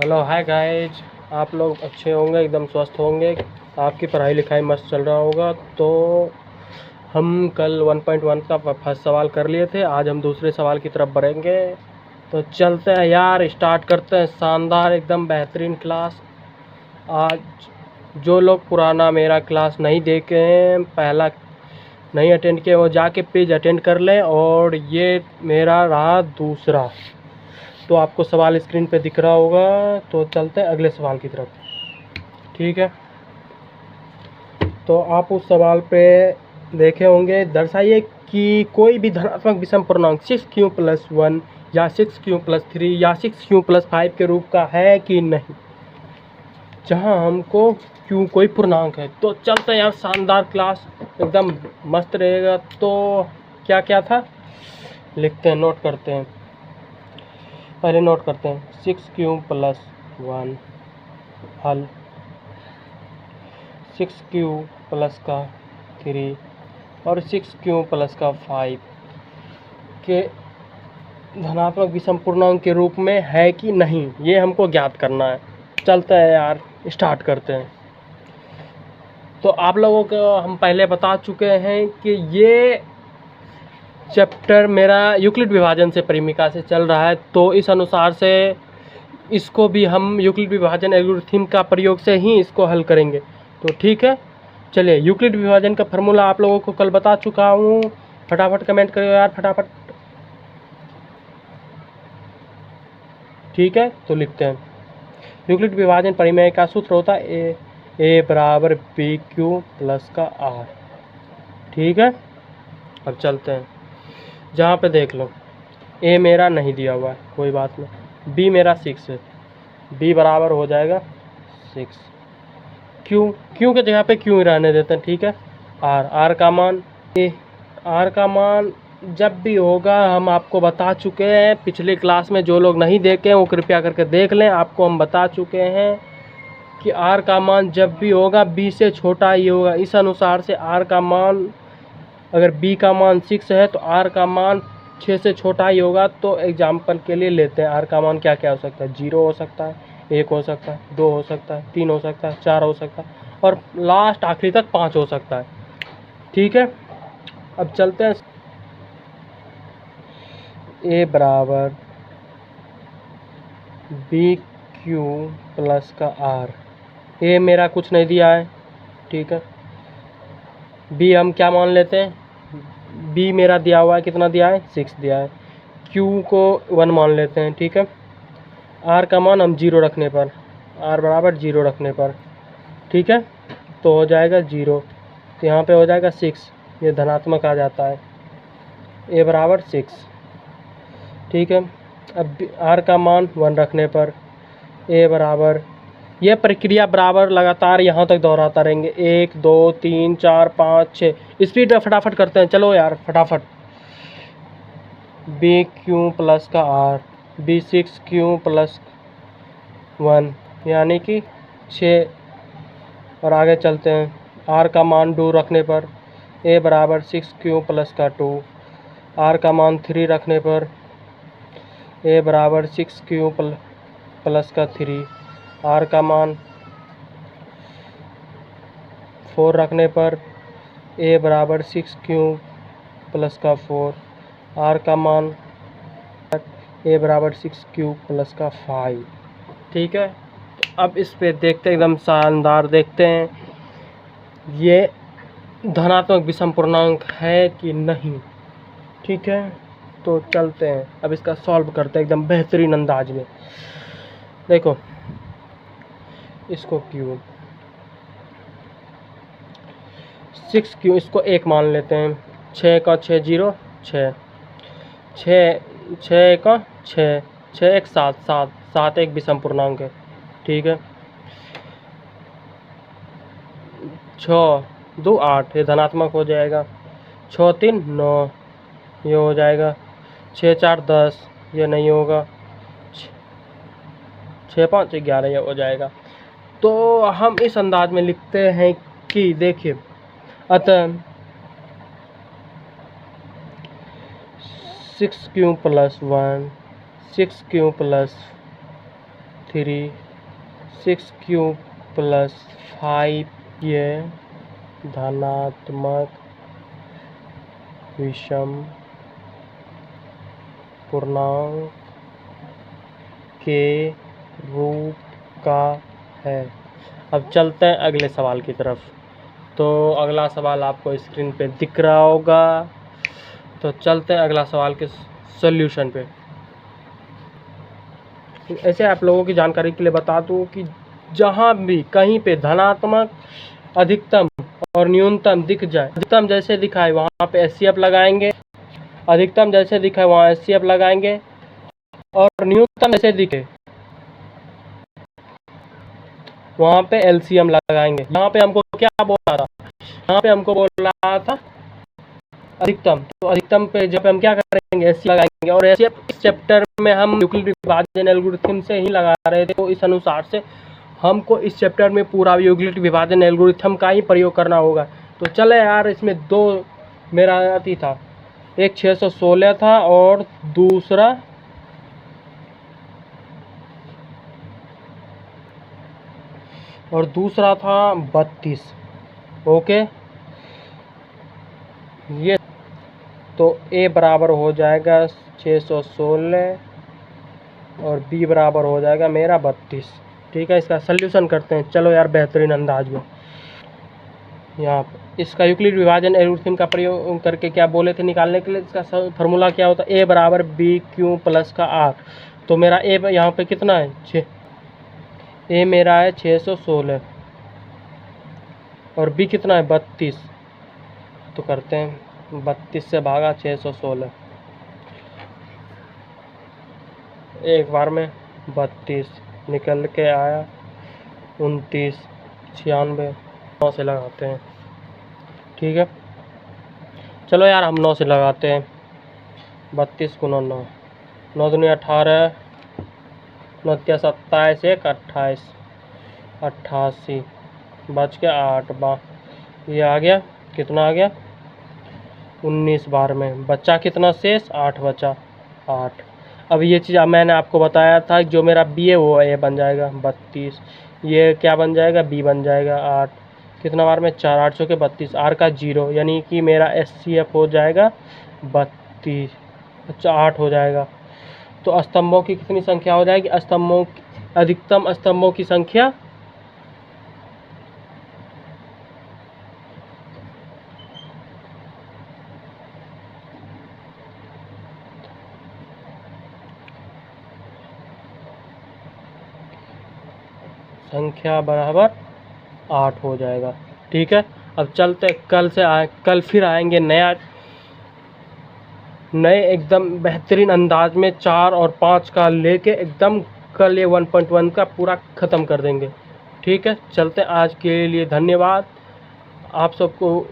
Hello hi guys. आप लोग अच्छे होंगे, एकदम स्वस्थ होंगे। आपकी पढ़ाई लिखाई मस्त चल रहा होगा। तो हम कल 1.1 का फर्स्ट सवाल कर लिए थे, आज हम दूसरे सवाल की तरफ बढ़ेंगे। तो चलते हैं यार, स्टार्ट करते हैं। शानदार एकदम बेहतरीन क्लास। आज जो लोग पुराना मेरा क्लास नहीं देखे हैं, पहला नहीं अटेंड किए, वो जाके प्लीज़ अटेंड कर लें। और ये मेरा रहा दूसरा। तो आपको सवाल स्क्रीन पे दिख रहा होगा। तो चलते हैं अगले सवाल की तरफ। ठीक है, तो आप उस सवाल पे देखे होंगे। दर्शाइए कि कोई भी धनात्मक विषम पूर्णांक 6q+1 या 6q+3 या 6q+5 के रूप का है कि नहीं, जहां हमको q कोई पूर्णांक है। तो चलते हैं यार, शानदार क्लास एकदम मस्त रहेगा। तो क्या क्या था लिखते हैं, नोट करते हैं। पहले नोट करते हैं 6q+1 हल 6q+3 और 6q+5 के धनात्मक विषम पूर्णांक के रूप में है कि नहीं, ये हमको ज्ञात करना है। चलते हैं यार, स्टार्ट करते हैं। तो आप लोगों को हम पहले बता चुके हैं कि ये चैप्टर मेरा यूक्लिड विभाजन से परिमिका से चल रहा है। तो इस अनुसार से इसको भी हम यूक्लिड विभाजन एल्गोरिथम का प्रयोग से ही इसको हल करेंगे। तो ठीक है, चलिए। यूक्लिड विभाजन का फार्मूला आप लोगों को कल बता चुका हूँ। फटाफट कमेंट करिए यार, फटाफट। ठीक है, तो लिखते हैं। यूक्लिड विभाजन परिमेय का सूत्र होता है ए बराबर बी क्यू प्लस का आर। ठीक है, अब चलते हैं। जहाँ पे देख लो, ए मेरा नहीं दिया हुआ है, कोई बात नहीं। बी मेरा 6 है, बी बराबर हो जाएगा 6। क्यू के जगह पे क्यू रहने देते हैं। ठीक है, आर का मान आर का मान जब भी होगा हम आपको बता चुके हैं। पिछली क्लास में जो लोग नहीं देखे वो कृपया करके देख लें। आपको हम बता चुके हैं कि आर का मान जब भी होगा बी से छोटा ही होगा। इस अनुसार से आर का मान, अगर बी का मान 6 है तो आर का मान 6 से छोटा ही होगा। तो एग्जाम्पल के लिए लेते हैं, आर का मान क्या क्या हो सकता है। 0 हो सकता है, 1 हो सकता है, 2 हो सकता है, 3 हो सकता है, 4 हो सकता है और लास्ट आखिरी तक 5 हो सकता है। ठीक है, अब चलते हैं। ए बराबर बी क्यू प्लस का आर। ए मेरा कुछ नहीं दिया है। ठीक है, बी हम क्या मान लेते हैं, बी मेरा दिया हुआ है, कितना दिया है, 6 दिया है। क्यू को 1 मान लेते हैं। ठीक है, आर का मान हम 0 रखने पर, आर बराबर 0 रखने पर, ठीक है, तो हो जाएगा 0। तो यहाँ पे हो जाएगा 6, ये धनात्मक आ जाता है। ए बराबर 6। ठीक है, अब आर का मान 1 रखने पर ए बराबर, यह प्रक्रिया बराबर लगातार यहाँ तक दोहराता रहेंगे। 1 2 3 4 5 6। स्पीड में फटाफट करते हैं, चलो यार फटाफट। बी क्यू प्लस का आर, बी 6q+1 यानी कि 6। और आगे चलते हैं। आर का मान 2 रखने पर ए बराबर 6q+2, आर का मान 3 रखने पर ए बराबर 6q+3, आर का मान 4 रखने पर ए बराबर 6q+4, आर का मान ए बराबर 6q+5। ठीक है, तो अब इस पे देखते हैं, एकदम शानदार देखते हैं ये धनात्मक विषम पूर्णांक है कि नहीं। ठीक है, तो चलते हैं अब इसका सॉल्व करते हैं एकदम बेहतरीन अंदाज में। देखो, इसको क्यूब 6q, इसको 1 मान लेते हैं। 6 का 6 0 6, 6 का 6, 6 1 7 7 7 एक विषम पूर्णांक है। ठीक है, 6 2 8, ये धनात्मक हो जाएगा। 6 3 9, ये हो जाएगा। 6 4 10, ये नहीं होगा। 6 5 11, ये हो जाएगा। तो हम इस अंदाज में लिखते हैं कि देखिए, अतः 6q+1 6q+3 3 6 क्यूब प्लस 5 ये धनात्मक विषम पूर्णांक के रूप का है। अब चलते हैं अगले सवाल की तरफ। तो अगला सवाल आपको स्क्रीन पे दिख रहा होगा। तो चलते हैं अगला सवाल के सॉल्यूशन पे। ऐसे आप लोगों की जानकारी के लिए बता दूं कि जहां भी कहीं पे धनात्मक अधिकतम और न्यूनतम दिख जाए, अधिकतम जैसे दिखा है वहाँ पे एचसीएफ लगाएंगे, अधिकतम जैसे दिखा है वहाँ एचसीएफ लगाएंगे, और न्यूनतम जैसे दिखे वहाँ पे एलसीएम लगाएंगे। यहाँ पे हमको क्या बोल रहा था, यहाँ पे हमको बोल रहा था अधिकतम, तो अधिकतम पे जब हम क्या करेंगे एचसीएफ लगाएंगे। और एचसीएफ इस चैप्टर में हम यूक्लिड विभाजन एल्गोरिथम से ही लगा रहे थे, तो इस अनुसार से हमको इस चैप्टर में पूरा यूक्लिड विभाजन एल्गोरिथम का ही प्रयोग करना होगा। तो चले यार, इसमें दो मेरा अति था, एक 616 था और दूसरा था 32। ओके, ये तो ए बराबर हो जाएगा 616 और बी बराबर हो जाएगा मेरा 32। ठीक है, इसका सल्यूशन करते हैं। चलो यार, बेहतरीन अंदाज में यहाँ इसका यूक्लिड विभाजन एल्गोरिथम का प्रयोग करके क्या बोले थे निकालने के लिए, इसका फार्मूला क्या होता है, ए बराबर बी क्यू प्लस का आर। तो मेरा ए यहाँ पे कितना है, ए मेरा है 616 और बी कितना है 32। तो करते हैं 32 से भागा 616, एक बार में 32 निकल के आया 29 96, 9 से लगाते हैं। ठीक है, चलो यार हम 9 से लगाते हैं। 32 गुना 9, 9 दूनी 18, 9 तिया 27, 1 28, 88 बच के 8 ये आ गया, कितना आ गया 19 बार में, बच्चा कितना शेष 8 बचा 8। अब ये चीज़ मैंने आपको बताया था, जो मेरा बी है वो ए बन जाएगा 32, ये क्या बन जाएगा बी बन जाएगा 8, कितना बार में 4, 8 के 32, आर का 0, यानी कि मेरा एचसीएफ हो जाएगा 32। अच्छा 8 हो जाएगा। तो स्तंभों की कितनी संख्या हो जाएगी, स्तंभों अधिकतम स्तंभों की संख्या बराबर 8 हो जाएगा। ठीक है, अब चलते कल फिर आएंगे नए एकदम बेहतरीन अंदाज में 4 और 5 का लेके एकदम कल ये 1.1 का पूरा ख़त्म कर देंगे। ठीक है, चलते आज के लिए धन्यवाद। आप सबको